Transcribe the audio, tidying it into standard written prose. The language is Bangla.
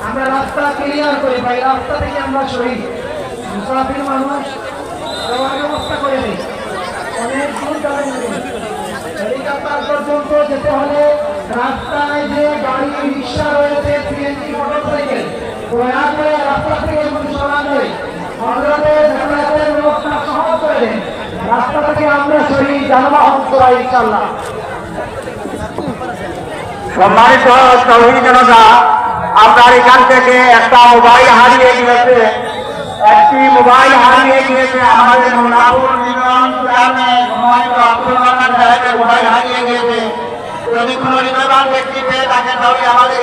আমরা রাস্তা ক্লিয়ার করে পাই, রাস্তা থেকে আমরা শহীদ মুসাফির মানুষ ব্যবস্থা করে দিই। অনেক দূর হেলিকপ্টার পর্যন্ত যেতে হলে রাস্তায় যে গাড়ি রিক্সা রয়েছে, সিএনজি, মোটরসাইকেল, দয়া করে রাস্তা থেকে সরান হয়ে অনুরোধের যাতায়াতের ব্যবস্থা সহজ করে দেন। রাস্তা থেকে আমরা শহীদ যানবাহন চলাই ইনশাআল্লাহ। সম্মানিত তৌহিদি জনতা, আপনার এখান থেকে একটা মোবাইল হারিয়ে গিয়েছে, আমাদের মোবাইল হারিয়ে গিয়েছে। যদি কোনো নির্মাণ ব্যক্তি পেয়ে তাকে তাহলে আমাদের